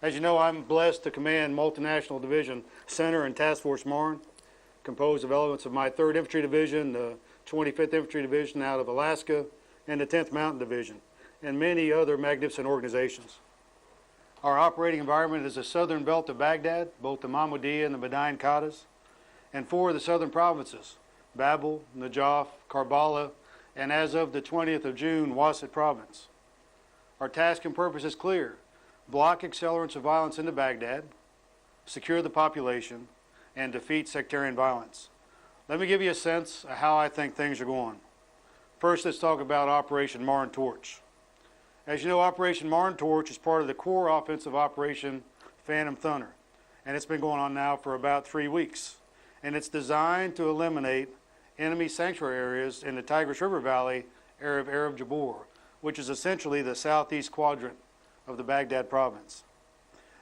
As you know, I'm blessed to command Multinational Division Center and Task Force Marne, composed of elements of my 3rd Infantry Division, the 25th Infantry Division out of Alaska, and the 10th Mountain Division, and many other magnificent organizations. Our operating environment is the southern belt of Baghdad, both the Mahmudiyya and the Madain Qadas, and 4 of the southern provinces, Babel, Najaf, Karbala, and as of the 20th of June, Wasit Province. Our task and purpose is clear: block accelerants of violence into Baghdad, secure the population, and defeat sectarian violence. Let me give you a sense of how I think things are going. First, let's talk about Operation Marne Torch. As you know, Operation Marne Torch is part of the core offensive Operation Phantom Thunder, and it's been going on now for about 3 weeks. And it's designed to eliminate enemy sanctuary areas in the Tigris River Valley area of Arab Jabor, which is essentially the southeast quadrant of the Baghdad province.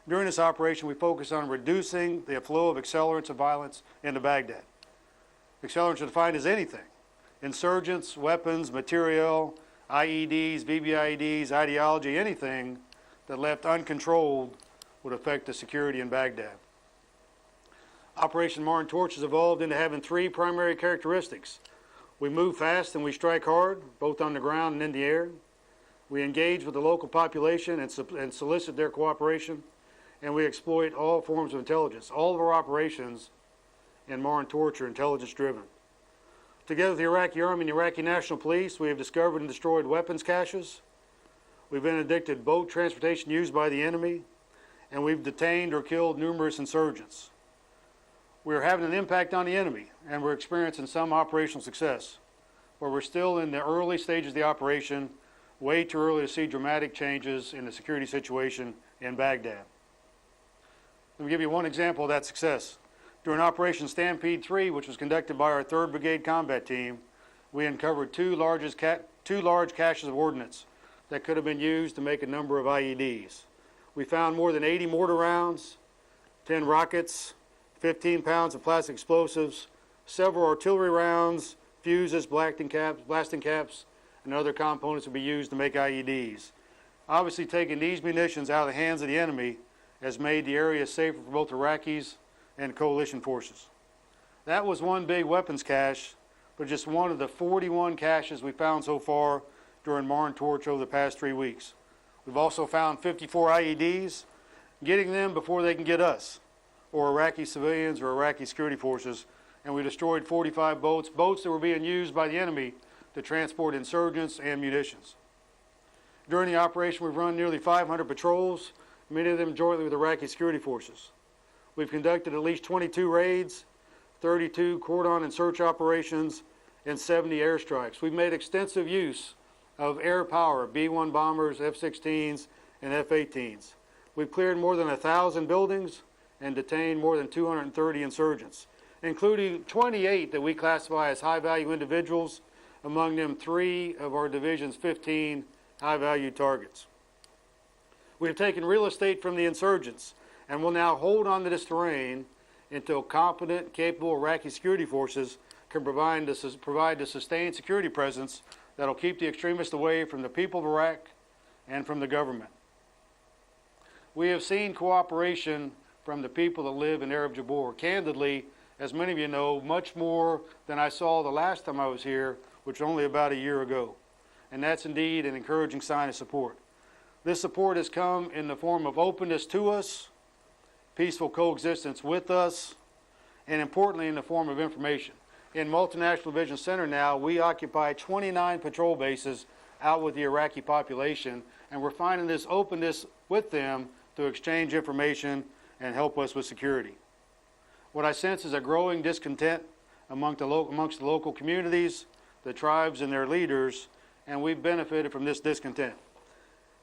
During this operation, we focus on reducing the flow of accelerants of violence into Baghdad. Accelerants are defined as anything: insurgents, weapons, material, IEDs, VBIEDs, ideology, anything that left uncontrolled would affect the security in Baghdad. Operation Marne Torch has evolved into having 3 primary characteristics. We move fast and we strike hard, both on the ground and in the air. We engage with the local population and solicit their cooperation, and we exploit all forms of intelligence. All of our operations in Marne Torch are intelligence-driven. Together with the Iraqi Army and the Iraqi National Police, we have discovered and destroyed weapons caches. We've interdicted boat transportation used by the enemy, and we've detained or killed numerous insurgents. We're having an impact on the enemy, and we're experiencing some operational success, but we're still in the early stages of the operation, way too early to see dramatic changes in the security situation in Baghdad. Let me give you one example of that success. During Operation Stampede 3, which was conducted by our 3rd Brigade Combat Team, we uncovered 2 large caches of ordnance that could have been used to make a number of IEDs. We found more than 80 mortar rounds, 10 rockets, 15 pounds of plastic explosives, several artillery rounds, fuses, blasting caps, and other components will be used to make IEDs. Obviously, taking these munitions out of the hands of the enemy has made the area safer for both Iraqis and coalition forces. That was one big weapons cache, but just one of the 41 caches we found so far during Marne Torch over the past 3 weeks. We've also found 54 IEDs, getting them before they can get us, or Iraqi civilians or Iraqi security forces, and we destroyed 45 boats that were being used by the enemy to transport insurgents and munitions. During the operation, we've run nearly 500 patrols, many of them jointly with Iraqi security forces. We've conducted at least 22 raids, 32 cordon and search operations, and 70 airstrikes. We've made extensive use of air power, B-1 bombers, F-16s, and F-18s. We've cleared more than 1,000 buildings and detained more than 230 insurgents, including 28 that we classify as high-value individuals, among them 3 of our division's 15 high-value targets. We have taken real estate from the insurgents and will now hold on to this terrain until competent, capable Iraqi security forces can provide the sustained security presence that will keep the extremists away from the people of Iraq and from the government. We have seen cooperation from the people that live in Arab Jabor. Candidly, as many of you know, much more than I saw the last time I was here, which was only about a year ago. And that's indeed an encouraging sign of support. This support has come in the form of openness to us, peaceful coexistence with us, and importantly in the form of information. In Multinational Division Center now, we occupy 29 patrol bases out with the Iraqi population, and we're finding this openness with them to exchange information and help us with security. What I sense is a growing discontent amongst the local communities, the tribes and their leaders, and we've benefited from this discontent.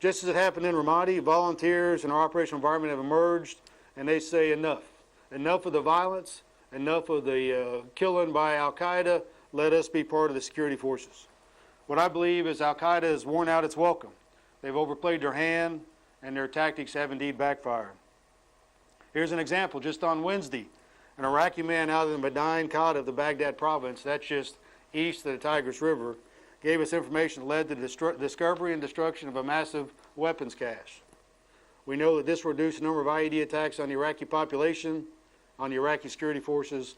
Just as it happened in Ramadi, volunteers in our operational environment have emerged, and they say enough. Enough of the violence, enough of the killing by al-Qaeda, let us be part of the security forces. What I believe is al-Qaeda has worn out its welcome. They've overplayed their hand, and their tactics have indeed backfired. Here's an example. Just on Wednesday, an Iraqi man out of the Madain Qada of the Baghdad province, that's just east of the Tigris River, gave us information that led to the discovery and destruction of a massive weapons cache. We know that this will reduce the number of IED attacks on the Iraqi population, on the Iraqi security forces,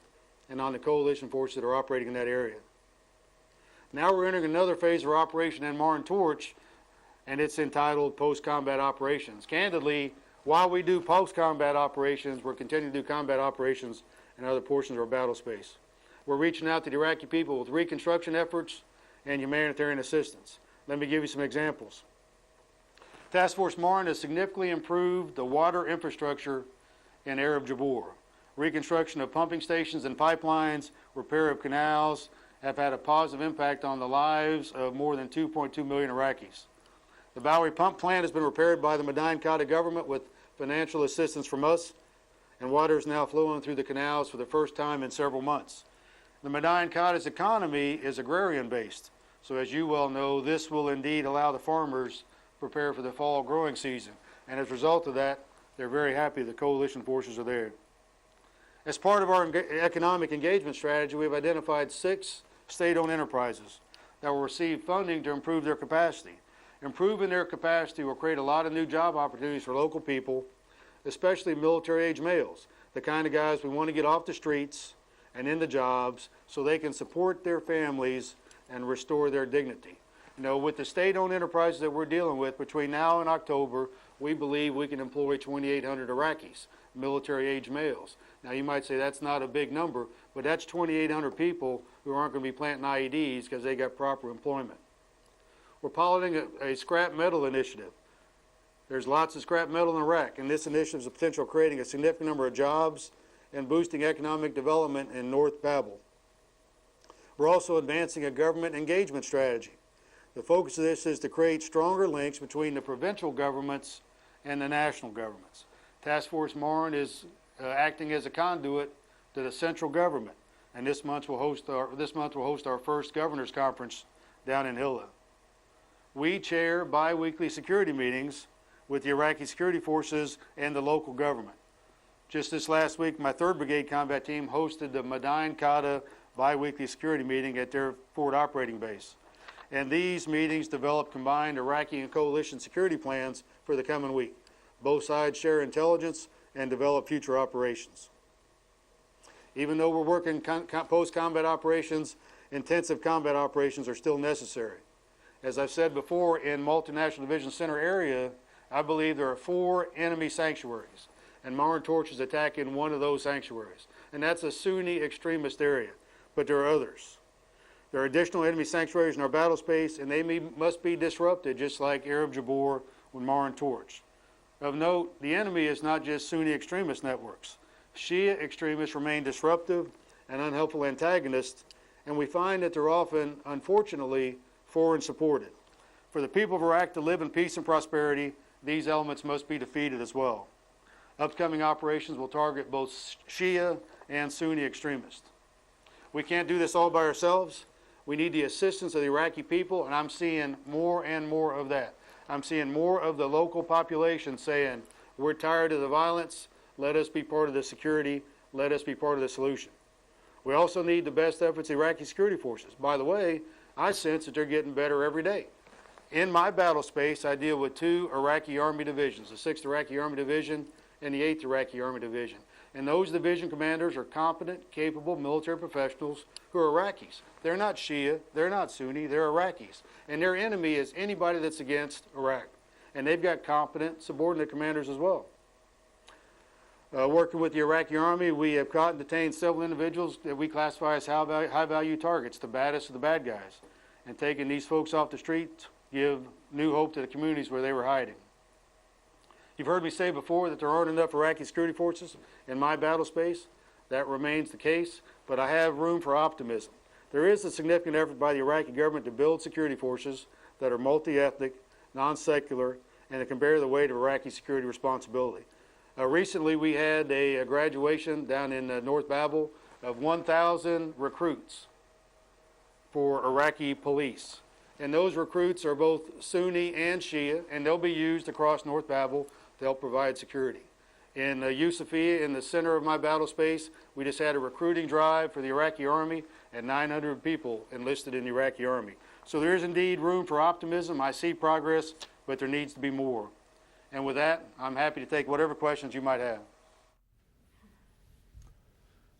and on the coalition forces that are operating in that area. Now we're entering another phase of our operation in Mar and Torch, and it's entitled Post-Combat Operations. Candidly, while we do post-combat operations, we're continuing to do combat operations in other portions of our battle space. We're reaching out to the Iraqi people with reconstruction efforts and humanitarian assistance. Let me give you some examples. Task Force Marne has significantly improved the water infrastructure in Arab Jabor. Reconstruction of pumping stations and pipelines, repair of canals have had a positive impact on the lives of more than 2.2 million Iraqis. The Bowery pump plant has been repaired by the Madain-Qaeda government with financial assistance from us, and water is now flowing through the canals for the first time in several months. The Madain-Qaeda's economy is agrarian-based, so as you well know, this will indeed allow the farmers to prepare for the fall growing season. And as a result of that, they're very happy the coalition forces are there. As part of our economic engagement strategy, we've identified 6 state-owned enterprises that will receive funding to improve their capacity. Improving their capacity will create a lot of new job opportunities for local people, especially military-age males, the kind of guys we want to get off the streets and into jobs so they can support their families and restore their dignity. You know, with the state-owned enterprises that we're dealing with, between now and October, we believe we can employ 2,800 Iraqis, military-age males. Now, you might say that's not a big number, but that's 2,800 people who aren't going to be planting IEDs because they got proper employment. We're piloting a scrap metal initiative. There's lots of scrap metal in Iraq, and this initiative is a potential of creating a significant number of jobs and boosting economic development in North Babel. We're also advancing a government engagement strategy. The focus of this is to create stronger links between the provincial governments and the national governments. Task Force Marne is acting as a conduit to the central government, and this month we'll host our first governors conference down in Hilla. We chair bi-weekly security meetings with the Iraqi security forces and the local government. Just this last week, my 3rd Brigade combat team hosted the Madain-Qaeda bi-weekly security meeting at their forward operating base. And these meetings develop combined Iraqi and coalition security plans for the coming week. Both sides share intelligence and develop future operations. Even though we're working post-combat operations, intensive combat operations are still necessary. As I've said before, in Multinational Division Center area, I believe there are 4 enemy sanctuaries, and Mar and Torch is attacking one of those sanctuaries. And that's a Sunni extremist area, but there are others. There are additional enemy sanctuaries in our battle space, and they must be disrupted, just like Arab Jabor with Mar and Torch. Of note, the enemy is not just Sunni extremist networks. Shia extremists remain disruptive and unhelpful antagonists, and we find that they're often, unfortunately, foreign supported. For the people of Iraq to live in peace and prosperity, these elements must be defeated as well. Upcoming operations will target both Shia and Sunni extremists. We can't do this all by ourselves. We need the assistance of the Iraqi people, and I'm seeing more and more of that. I'm seeing more of the local population saying, we're tired of the violence, let us be part of the security, let us be part of the solution. We also need the best efforts of the Iraqi security forces. By the way, I sense that they're getting better every day. In my battle space, I deal with 2 Iraqi Army divisions, the 6th Iraqi Army Division and the 8th Iraqi Army Division. And those division commanders are competent, capable military professionals who are Iraqis. They're not Shia, they're not Sunni, they're Iraqis. And their enemy is anybody that's against Iraq. And they've got competent, subordinate commanders as well. Working with the Iraqi Army, we have caught and detained several individuals that we classify as high-value targets, the baddest of the bad guys. And taking these folks off the streets give new hope to the communities where they were hiding. You've heard me say before that there aren't enough Iraqi security forces in my battle space. That remains the case, but I have room for optimism. There is a significant effort by the Iraqi government to build security forces that are multi-ethnic, non-secular, and that can bear the weight of Iraqi security responsibility. Recently, we had a graduation down in North Babel of 1,000 recruits for Iraqi police. And those recruits are both Sunni and Shia, and they'll be used across North Babel to help provide security. In Yusufia, in the center of my battle space, we just had a recruiting drive for the Iraqi Army, and 900 people enlisted in the Iraqi Army. So there is indeed room for optimism. I see progress, but there needs to be more. And with that, I'm happy to take whatever questions you might have.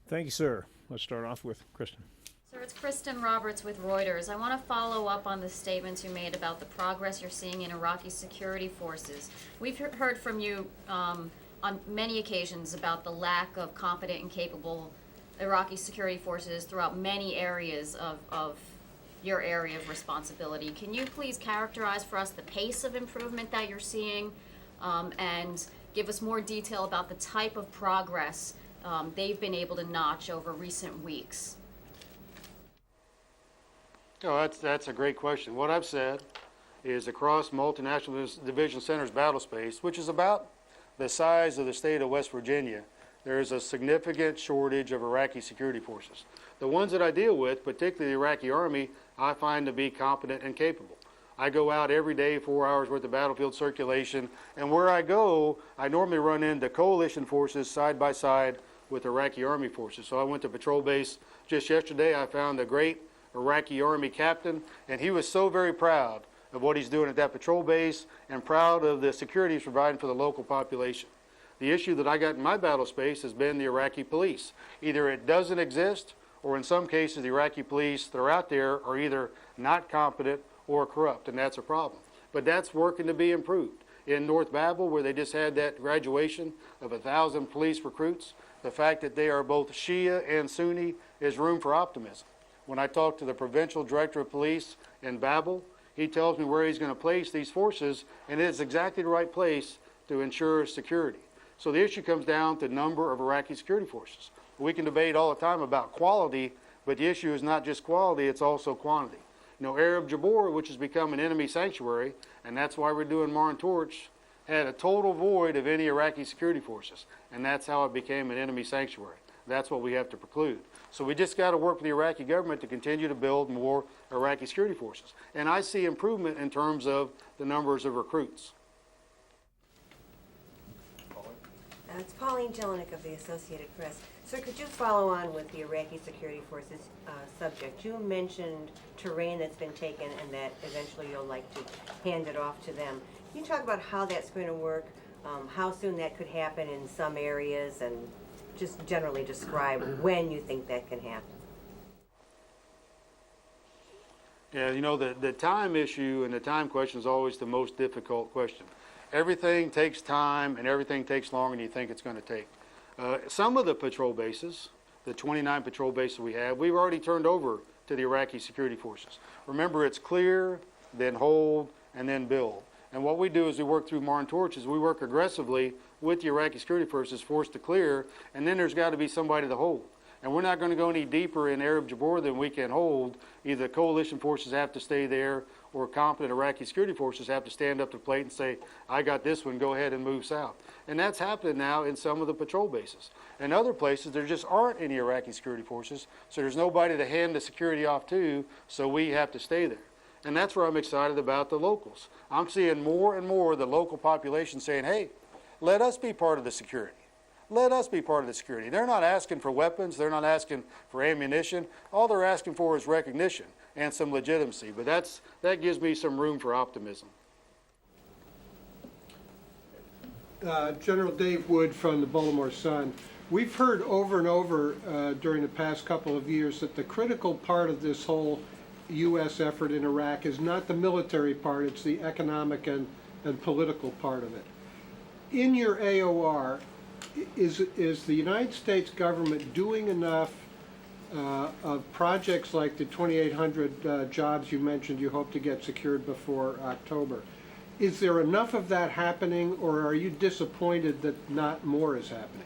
Thank you, sir. Let's start off with Kristen. Sir, it's Kristen Roberts with Reuters. I want to follow up on the statements you made about the progress you're seeing in Iraqi security forces. We've heard from you on many occasions about the lack of competent and capable Iraqi security forces throughout many areas of your area of responsibility. Can you please characterize for us the pace of improvement that you're seeing and give us more detail about the type of progress they've been able to notch over recent weeks? Oh, that's a great question. What I've said is across multinational division centers battle space, which is about the size of the state of West Virginia, there is a significant shortage of Iraqi security forces. The ones that I deal with, particularly the Iraqi Army, I find to be competent and capable. I go out every day, 4 hours worth of battlefield circulation, and where I go, I normally run into coalition forces side by side with Iraqi Army forces. So I went to patrol base just yesterday. I found a great Iraqi Army captain, and he was so very proud of what he's doing at that patrol base and proud of the security he's providing for the local population. The issue that I got in my battle space has been the Iraqi police. Either it doesn't exist, or in some cases the Iraqi police that are out there are either not competent or corrupt, and that's a problem. But that's working to be improved. In North Babel, where they just had that graduation of 1,000 police recruits, the fact that they are both Shia and Sunni is room for optimism. When I talk to the provincial director of police in Babel, he tells me where he's going to place these forces, and it's exactly the right place to ensure security. So the issue comes down to number of Iraqi security forces. We can debate all the time about quality, but the issue is not just quality, it's also quantity. You know, Arab Jabor, which has become an enemy sanctuary, and that's why we're doing Marne Torch, had a total void of any Iraqi security forces, and that's how it became an enemy sanctuary. That's what we have to preclude. So we just got to work with the Iraqi government to continue to build more Iraqi security forces. And I see improvement in terms of the numbers of recruits. It's Pauline Jelinek of the Associated Press. Sir, could you follow on with the Iraqi security forces subject? You mentioned terrain that's been taken and that eventually you'll like to hand it off to them. Can you talk about how that's going to work, how soon that could happen in some areas, and just generally describe when you think that can happen? Yeah, you know, the time issue and the time question is always the most difficult question. Everything takes time and everything takes longer than you think it's going to take. Some of the patrol bases, the 29 patrol bases we have, we've already turned over to the Iraqi security forces. Remember, it's clear, then hold, and then build. And what we do is we work through Marne Torches. We work aggressively with the Iraqi security forces, forced to clear, and then there's got to be somebody to hold. And we're not going to go any deeper in Arab Jabor than we can hold. Either coalition forces have to stay there, or competent Iraqi security forces have to stand up to the plate and say, I got this one, go ahead and move south. And that's happening now in some of the patrol bases. In other places, there just aren't any Iraqi security forces, so there's nobody to hand the security off to, so we have to stay there. And that's where I'm excited about the locals. I'm seeing more and more of the local population saying, hey, let us be part of the security. Let us be part of the security. They're not asking for weapons. They're not asking for ammunition. All they're asking for is recognition and some legitimacy. But that gives me some room for optimism. General Dave Wood from the Baltimore Sun. We've heard over and over during the past couple of years that the critical part of this whole U.S. effort in Iraq is not the military part, it's the economic and political part of it. In your AOR, is the United States government doing enough of projects like the 2,800 jobs you mentioned you hope to get secured before October? Is there enough of that happening, or are you disappointed that not more is happening?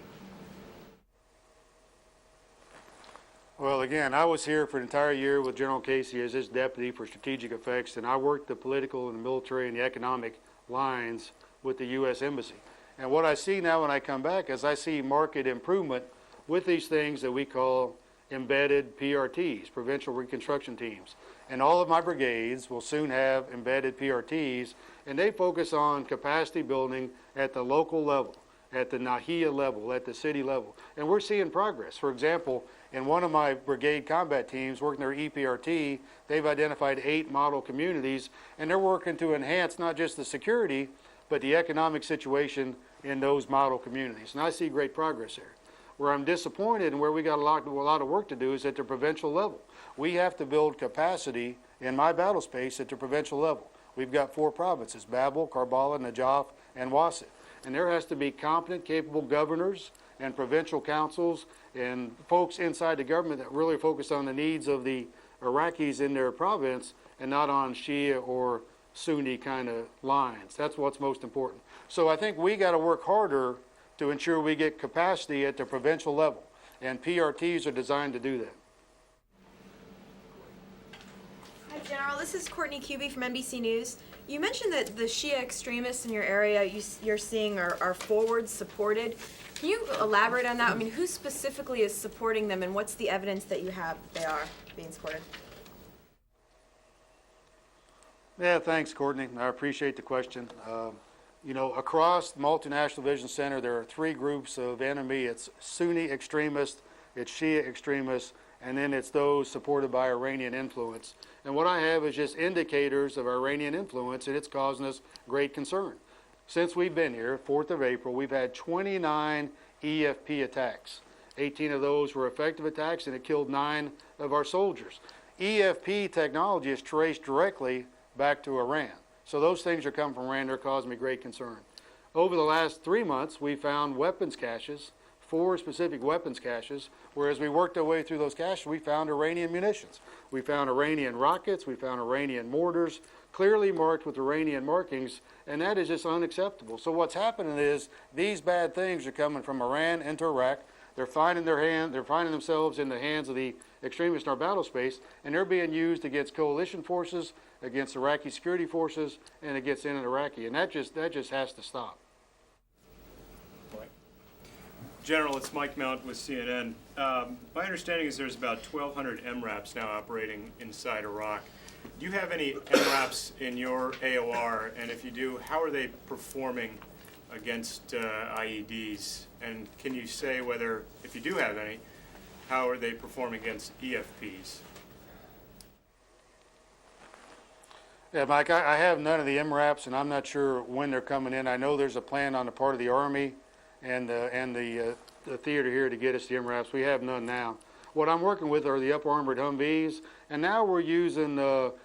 Well, again, I was here for an entire year with General Casey as his deputy for strategic effects, and I worked the political and the military and the economic lines with the U.S. Embassy. And what I see now when I come back is I see market improvement with these things that we call embedded PRTs, Provincial Reconstruction Teams. And all of my brigades will soon have embedded PRTs, and they focus on capacity building at the local level, at the Nahia level, at the city level. And we're seeing progress. For example, in one of my brigade combat teams working their EPRT, they've identified 8 model communities, and they're working to enhance not just the security, but the economic situation in those model communities. And I see great progress there. Where I'm disappointed and where we got a lot of work to do is at the provincial level. We have to build capacity in my battle space at the provincial level. We've got 4 provinces, Babel, Karbala, Najaf, and Wasat. And there has to be competent, capable governors and provincial councils and folks inside the government that really focus on the needs of the Iraqis in their province and not on Shia or Sunni kind of lines. That's what's most important. So I think we got to work harder to ensure we get capacity at the provincial level. And PRTs are designed to do that. Hi, General. This is Courtney Cubey from NBC News. You mentioned that the Shia extremists in your area you're seeing are forward supported. Can you elaborate on that? I mean, who specifically is supporting them, and what's the evidence that you have that they are being supported? Yeah, thanks, Courtney. I appreciate the question. You know, across the Multinational Vision Center, there are 3 groups of enemy. It's Sunni extremists, it's Shia extremists, and then it's those supported by Iranian influence. And what I have is just indicators of Iranian influence, and it's causing us great concern. Since we've been here, 4th of April, we've had 29 EFP attacks. 18 of those were effective attacks, and it killed 9 of our soldiers. EFP technology is traced directly back to Iran. So those things are coming from Iran. They're causing me great concern. Over the last 3 months, we found weapons caches, 4 specific weapons caches, where as we worked our way through those caches, we found Iranian munitions. We found Iranian rockets, we found Iranian mortars, clearly marked with Iranian markings, and that is just unacceptable. So what's happening is these bad things are coming from Iran into Iraq. They're finding themselves in the hands of the extremists in our battle space, and they're being used against coalition forces, against Iraqi security forces, and against innocent Iraqi, and that just has to stop. General, it's Mike Mount with CNN. My understanding is there's about 1,200 MRAPs now operating inside Iraq. Do you have any MRAPs in your AOR, and if you do, how are they performing against IEDs? And can you say whether, if you do have any, how are they performing against EFPs? Yeah, Mike, I have none of the MRAPs, and I'm not sure when they're coming in. I know there's a plan on the part of the Army and the theater here to get us the MRAPs. We have none now. What I'm working with are the up-armored Humvees, and now we're using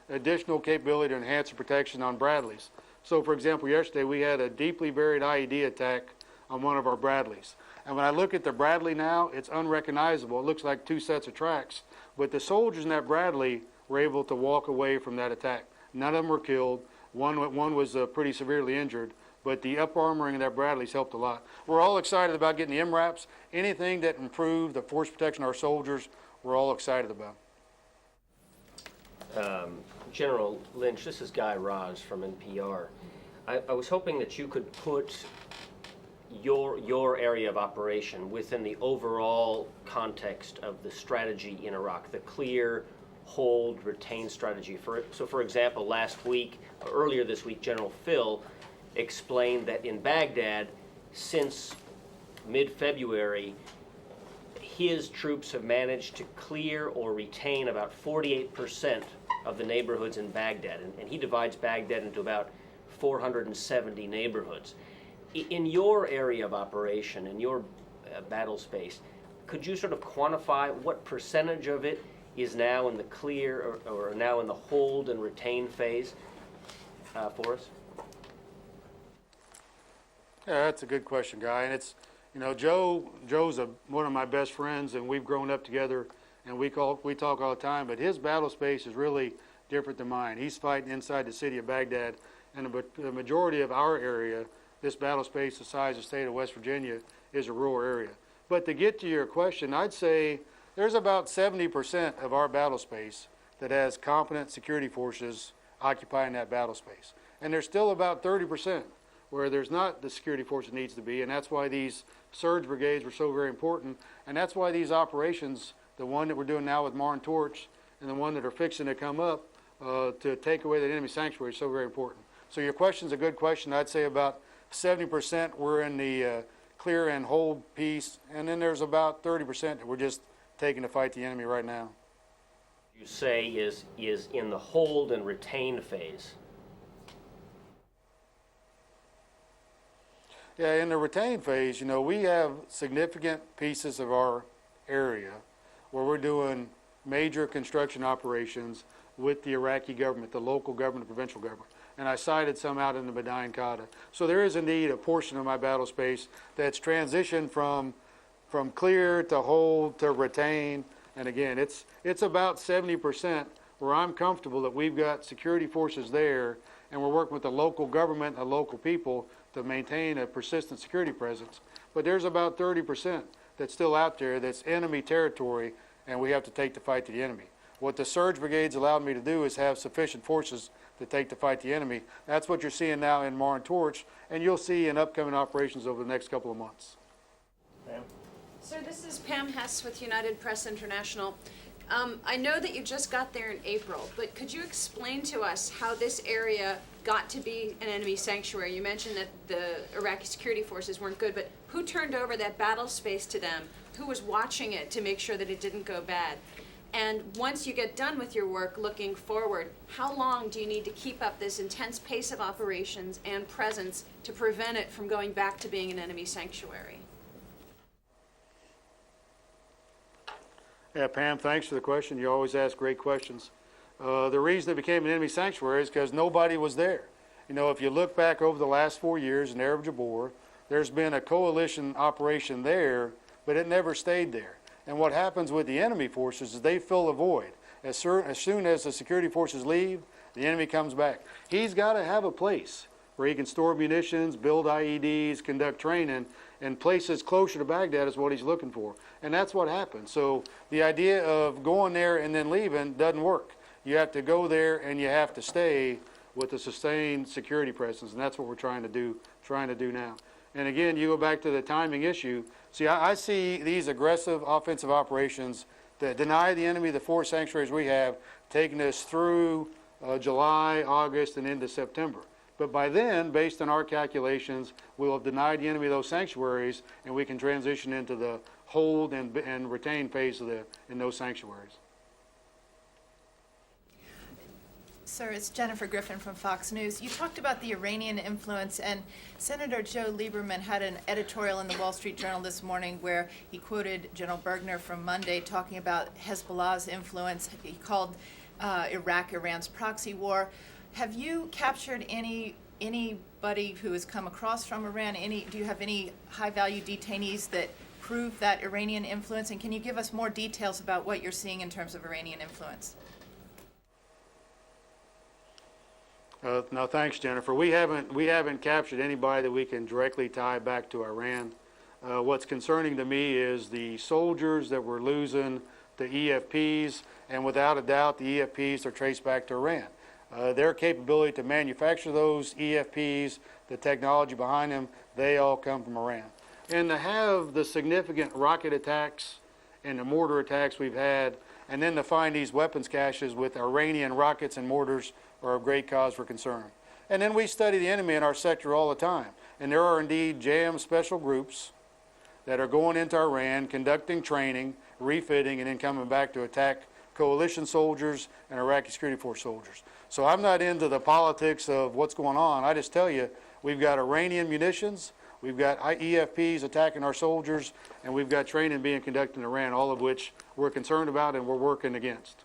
additional capability to enhance the protection on Bradleys. So, for example, yesterday we had a deeply buried IED attack on one of our Bradleys. And when I look at the Bradley now, it's unrecognizable. It looks like 2 sets of tracks. But the soldiers in that Bradley were able to walk away from that attack. None of them were killed. One was pretty severely injured. But the up-armoring of that Bradley's helped a lot. We're all excited about getting the MRAPs. Anything that improved the force protection of our soldiers, we're all excited about. General Lynch, this is Guy Raz from NPR. I was hoping that you could put your area of operation within the overall context of the strategy in Iraq, the clear, hold, retain strategy. So for example, earlier this week, General Phil explained that in Baghdad, since mid-February, his troops have managed to clear or retain about 48% of the neighborhoods in Baghdad, and he divides Baghdad into about 470 neighborhoods. In your area of operation, in your battle space, could you sort of quantify what percentage of it is now in the clear or now in the hold and retain phase for us? Yeah, that's a good question, Guy. And it's, you know, Joe's one of my best friends, and we've grown up together, and we talk all the time. But his battle space is really different than mine. He's fighting inside the city of Baghdad, and the majority of our area, this battle space the size of the state of West Virginia, is a rural area. But to get to your question, I'd say there's about 70% of our battle space that has competent security forces occupying that battle space. And there's still about 30% where there's not the security force that needs to be, and that's why these surge brigades were so very important, and that's why these operations, the one that we're doing now with Marne Torch and the one that are fixing to come up to take away the enemy sanctuary is so very important. So your question's a good question. I'd say about 70% we're in the clear and hold piece, and then there's about 30% that we're just taking to fight the enemy right now. You say is in the hold and retain phase. Yeah, in the retain phase, we have significant pieces of our area where we're doing major construction operations with the Iraqi government, the local government, the provincial government. And I cited some out in the Medina Kata. So there is indeed a portion of my battle space that's transitioned from clear to hold to retain. And again, it's about 70% where I'm comfortable that we've got security forces there and we're working with the local government and the local people to maintain a persistent security presence. But there's about 30% that's still out there that's enemy territory and we have to take to fight the enemy. What the surge brigades allowed me to do is have sufficient forces to take to fight the enemy. That's what you're seeing now in Mar and Torch, and you'll see in upcoming operations over the next couple of months. Pam? Sir, this is Pam Hess with United Press International. I know that you just got there in April, but could you explain to us how this area got to be an enemy sanctuary? You mentioned that the Iraqi security forces weren't good, but who turned over that battle space to them? Who was watching it to make sure that it didn't go bad? And once you get done with your work looking forward, how long do you need to keep up this intense pace of operations and presence to prevent it from going back to being an enemy sanctuary? Yeah, Pam, thanks for the question. You always ask great questions. The reason it became an enemy sanctuary is because nobody was there. If you look back over the last 4 years in Arab Jabor, there's been a coalition operation there, but it never stayed there. And what happens with the enemy forces is they fill a void. As soon as the security forces leave, the enemy comes back. He's got to have a place where he can store munitions, build IEDs, conduct training, and places closer to Baghdad is what he's looking for. And that's what happens. So the idea of going there and then leaving doesn't work. You have to go there and you have to stay with a sustained security presence, and that's what we're trying to do now. And again, you go back to the timing issue. See, I see these aggressive offensive operations that deny the enemy the 4 sanctuaries we have, taking us through July, August, and into September. But by then, based on our calculations, we'll have denied the enemy those sanctuaries, and we can transition into the hold and retain phase in those sanctuaries. Sir, it's Jennifer Griffin from Fox News. You talked about the Iranian influence, and Senator Joe Lieberman had an editorial in the Wall Street Journal this morning where he quoted General Bergner from Monday talking about Hezbollah's influence. He called Iraq Iran's proxy war. Have you captured anybody who has come across from Iran? Do you have any high-value detainees that prove that Iranian influence? And can you give us more details about what you're seeing in terms of Iranian influence? No, thanks, Jennifer. We haven't captured anybody that we can directly tie back to Iran. What's concerning to me is the soldiers that we're losing to EFPs, and without a doubt, the EFPs are traced back to Iran. Their capability to manufacture those EFPs, the technology behind them, they all come from Iran. And to have the significant rocket attacks and the mortar attacks we've had, and then to find these weapons caches with Iranian rockets and mortars are of great cause for concern. And then we study the enemy in our sector all the time. And there are indeed JAM special groups that are going into Iran, conducting training, refitting, and then coming back to attack coalition soldiers and Iraqi security force soldiers. So I'm not into the politics of what's going on. I just tell you, we've got Iranian munitions, we've got EFPs attacking our soldiers, and we've got training being conducted in Iran, all of which we're concerned about and we're working against.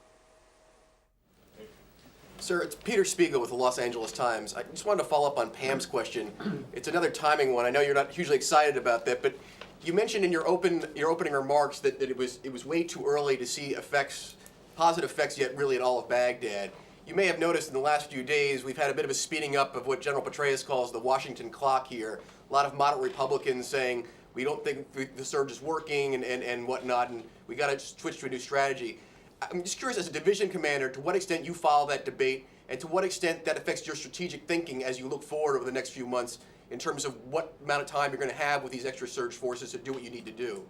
Sir, it's Peter Spiegel with the Los Angeles Times. I just wanted to follow up on Pam's question. It's another timing one. I know you're not hugely excited about that, but you mentioned in your opening remarks that it was way too early to see positive effects yet really at all of Baghdad. You may have noticed in the last few days we've had a bit of a speeding up of what General Petraeus calls the Washington clock here. A lot of moderate Republicans saying we don't think the surge is working and whatnot, and we got to switch to a new strategy. I'm just curious, as a division commander, to what extent you follow that debate and to what extent that affects your strategic thinking as you look forward over the next few months in terms of what amount of time you're going to have with these extra surge forces to do what you need to do.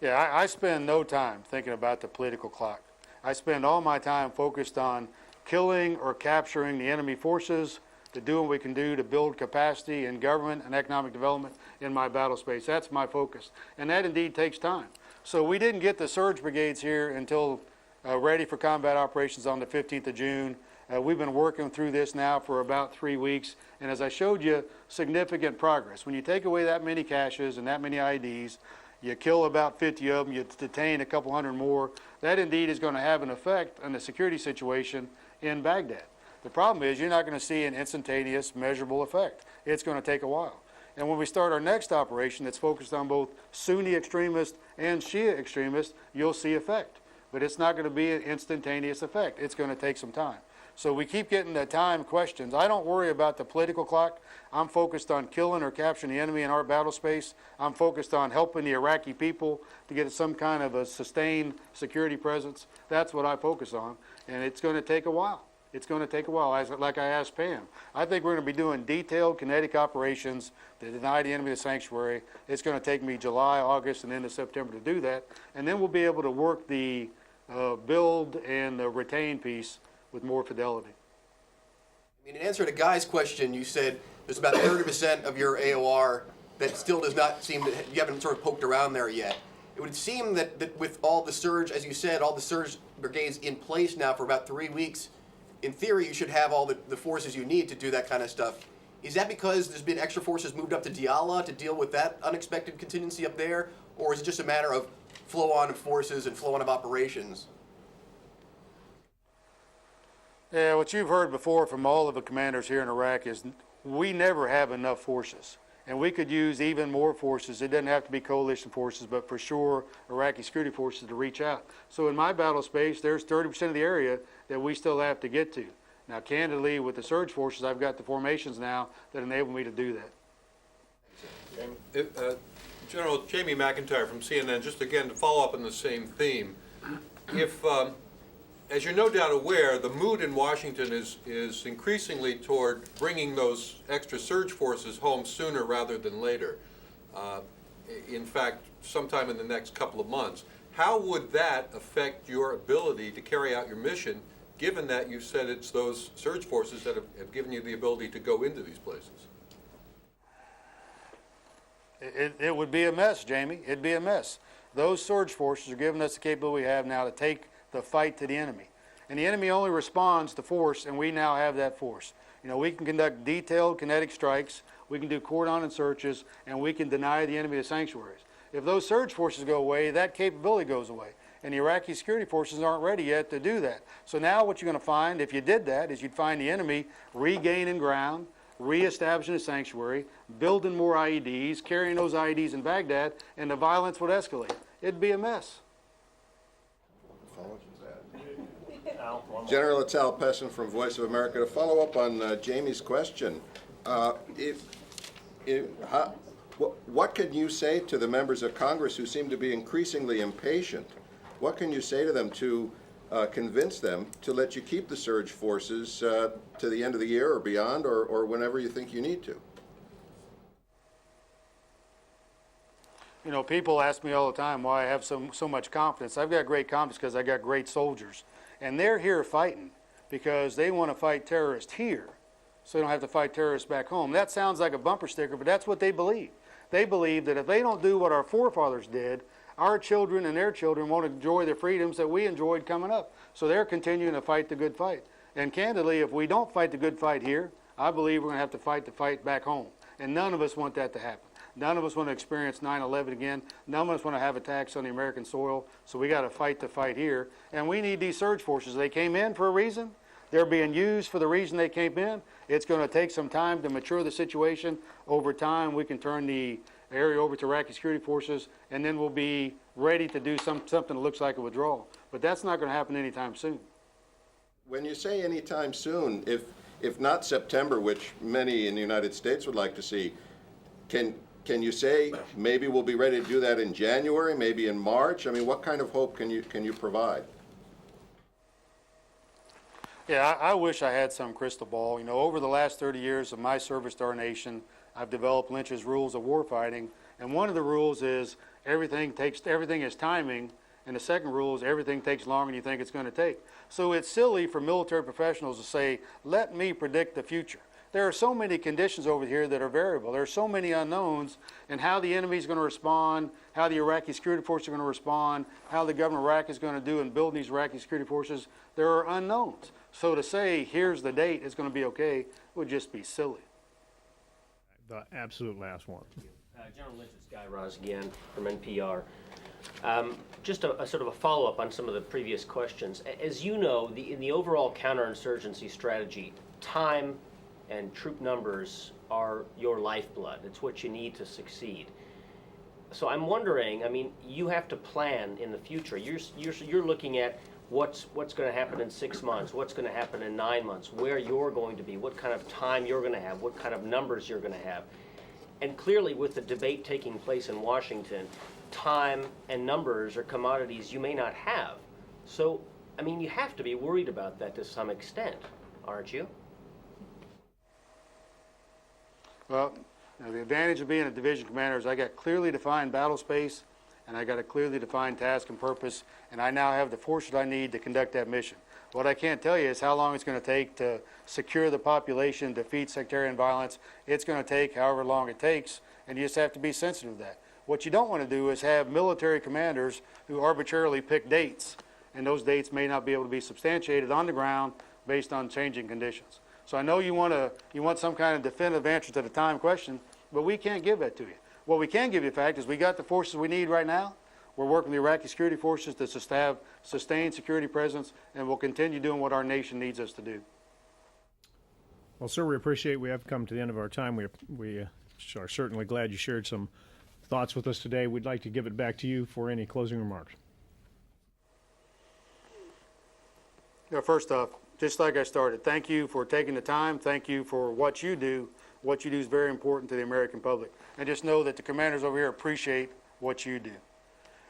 Yeah, I spend no time thinking about the political clock. I spend all my time focused on killing or capturing the enemy forces, to do what we can do to build capacity in government and economic development in my battle space. That's my focus. And that indeed takes time. So we didn't get the surge brigades here until ready for combat operations on the 15th of June. We've been working through this now for about 3 weeks, and as I showed you, significant progress. When you take away that many caches and that many IDs, you kill about 50 of them, you detain a couple hundred more, that indeed is going to have an effect on the security situation in Baghdad. The problem is you're not going to see an instantaneous, measurable effect. It's going to take a while. And when we start our next operation that's focused on both Sunni extremists and Shia extremists, you'll see effect. But it's not going to be an instantaneous effect. It's going to take some time. So we keep getting the time questions. I don't worry about the political clock. I'm focused on killing or capturing the enemy in our battle space. I'm focused on helping the Iraqi people to get some kind of a sustained security presence. That's what I focus on, and it's going to take a while. It's going to take a while. Like I asked Pam, I think we're going to be doing detailed kinetic operations to deny the enemy the sanctuary. It's going to take me July, August, and into September to do that, and then we'll be able to work the build and the retain piece with more fidelity. I mean, in answer to Guy's question, you said there's about 30% of your AOR that still does not seem to, you haven't sort of poked around there yet. It would seem that with all the surge, as you said, all the surge brigades in place now for about 3 weeks, in theory you should have all the forces you need to do that kind of stuff. Is that because there's been extra forces moved up to Diyala to deal with that unexpected contingency up there? Or is it just a matter of flow on of forces and flow on of operations? Yeah, what you've heard before from all of the commanders here in Iraq is we never have enough forces. And we could use even more forces. It doesn't have to be coalition forces, but for sure Iraqi security forces to reach out. So in my battle space, there's 30% of the area that we still have to get to. Now, candidly, with the surge forces, I've got the formations now that enable me to do that. General Jamie McIntyre from CNN, just again to follow up on the same theme. If, as you're no doubt aware, the mood in Washington is increasingly toward bringing those extra surge forces home sooner rather than later. In fact, sometime in the next couple of months. How would that affect your ability to carry out your mission, given that you said it's those surge forces that have given you the ability to go into these places? It would be a mess, Jamie. It'd be a mess. Those surge forces are giving us the capability we have now to take the fight to the enemy. And the enemy only responds to force, and we now have that force. You know, we can conduct detailed kinetic strikes, we can do cordon and searches, and we can deny the enemy the sanctuaries. If those surge forces go away, that capability goes away. And the Iraqi security forces aren't ready yet to do that. So now what you're going to find, if you did that, is you'd find the enemy regaining ground, reestablishing a sanctuary, building more IEDs, carrying those IEDs in Baghdad, and the violence would escalate. It'd be a mess. General, it's Al Pessin from Voice of America. To follow up on Jamie's question, what can you say to the members of Congress who seem to be increasingly impatient? What can you say to them to convince them to let you keep the surge forces to the end of the year or beyond, or whenever you think you need to? You know, people ask me all the time why I have so much confidence. I've got great confidence because I got great soldiers. And they're here fighting because they want to fight terrorists here so they don't have to fight terrorists back home. That sounds like a bumper sticker, but that's what they believe. They believe that if they don't do what our forefathers did, our children and their children won't enjoy the freedoms that we enjoyed coming up. So they're continuing to fight the good fight. And candidly, if we don't fight the good fight here, I believe we're going to have to fight the fight back home. And none of us want that to happen. None of us want to experience 9/11 again. None of us want to have attacks on the American soil. So we got to fight the fight here. And we need these surge forces. They came in for a reason. They're being used for the reason they came in. It's going to take some time to mature the situation. Over time, we can turn the area over to Iraqi security forces, and then we'll be ready to do something that looks like a withdrawal. But that's not going to happen anytime soon. When you say anytime soon, if not September, which many in the United States would like to see, can you say maybe we'll be ready to do that in January, maybe in March? I mean, what kind of hope can you provide? Yeah, I wish I had some crystal ball. You know, over the last 30 years of my service to our nation, I've developed Lynch's rules of warfighting, and one of the rules is everything is timing, and the second rule is everything takes longer than you think it's going to take. So it's silly for military professionals to say, let me predict the future. There are so many conditions over here that are variable. There are so many unknowns in how the enemy is going to respond, how the Iraqi security forces are going to respond, how the government of Iraq is going to do in building these Iraqi security forces. There are unknowns. So to say, here's the date, it's going to be okay, would just be silly. The absolute last one. General Lynch, it's Guy Raz again from NPR. Just a sort of a follow-up on some of the previous questions. As you know, in the overall counterinsurgency strategy, time and troop numbers are your lifeblood. It's what you need to succeed. So I'm wondering, I mean, you have to plan in the future. You're looking at what's going to happen in 6 months, what's going to happen in 9 months, where you're going to be, what kind of time you're going to have, what kind of numbers you're going to have. And clearly, with the debate taking place in Washington, time and numbers are commodities you may not have. So, I mean, you have to be worried about that to some extent, aren't you? Well, the advantage of being a division commander is I got clearly defined battle space, and I got a clearly defined task and purpose, and I now have the forces I need to conduct that mission. What I can't tell you is how long it's going to take to secure the population, defeat sectarian violence. It's going to take however long it takes, and you just have to be sensitive to that. What you don't want to do is have military commanders who arbitrarily pick dates, and those dates may not be able to be substantiated on the ground based on changing conditions. So I know you want some kind of definitive answer to the time question, but we can't give that to you. What we can give you, in fact, is we got the forces we need right now. We're working with the Iraqi security forces to have sustained security presence, and we'll continue doing what our nation needs us to do. Well, sir, we appreciate we have come to the end of our time. We are certainly glad you shared some thoughts with us today. We'd like to give it back to you for any closing remarks. Now, first off, just like I started, thank you for taking the time. Thank you for what you do. What you do is very important to the American public. And just know that the commanders over here appreciate what you do.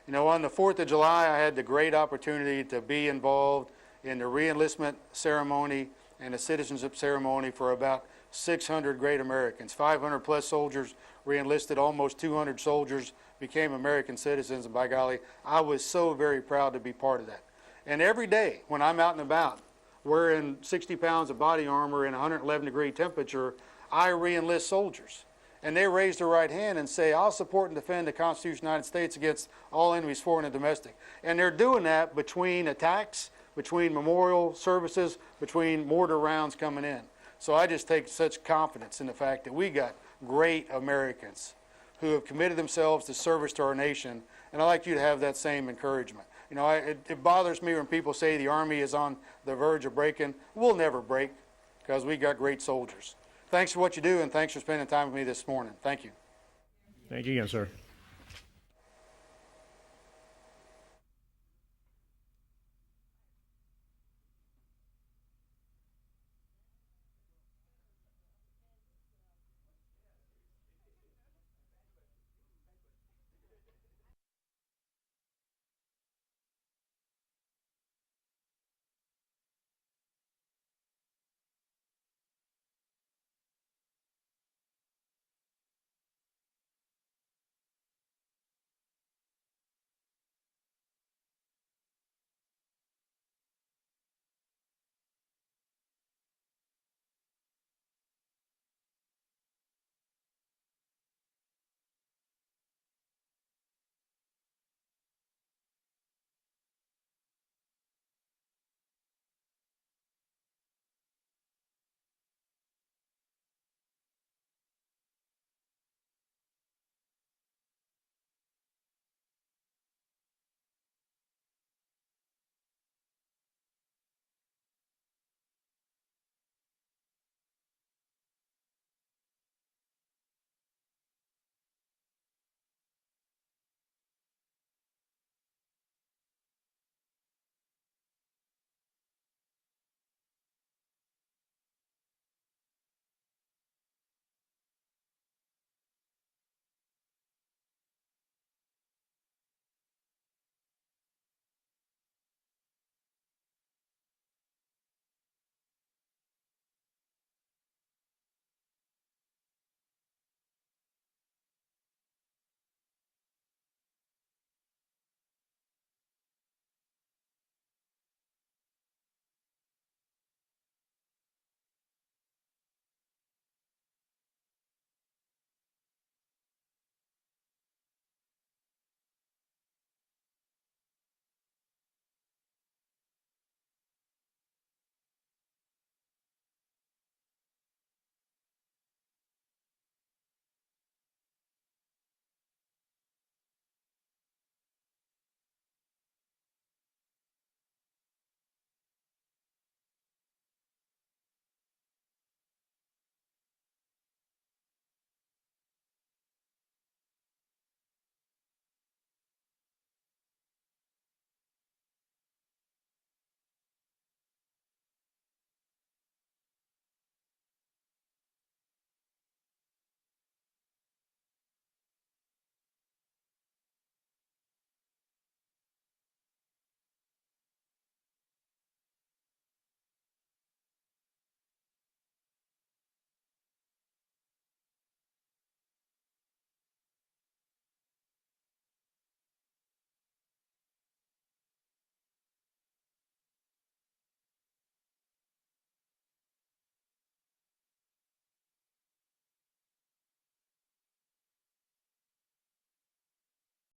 You know, on the 4th of July, I had the great opportunity to be involved in the re-enlistment ceremony and the citizenship ceremony for about 600 great Americans. 500 plus soldiers re-enlisted, almost 200 soldiers became American citizens, and by golly, I was so very proud to be part of that. And every day when I'm out and about, wearing 60 pounds of body armor in 111-degree temperature, I re-enlist soldiers. And they raise their right hand and say, I'll support and defend the Constitution of the United States against all enemies, foreign and domestic. And they're doing that between attacks, between memorial services, between mortar rounds coming in. So I just take such confidence in the fact that we got great Americans who have committed themselves to service to our nation, and I'd like you to have that same encouragement. You know, it bothers me when people say the Army is on the verge of breaking. We'll never break because we got great soldiers. Thanks for what you do, and thanks for spending time with me this morning. Thank you. Thank you again, sir.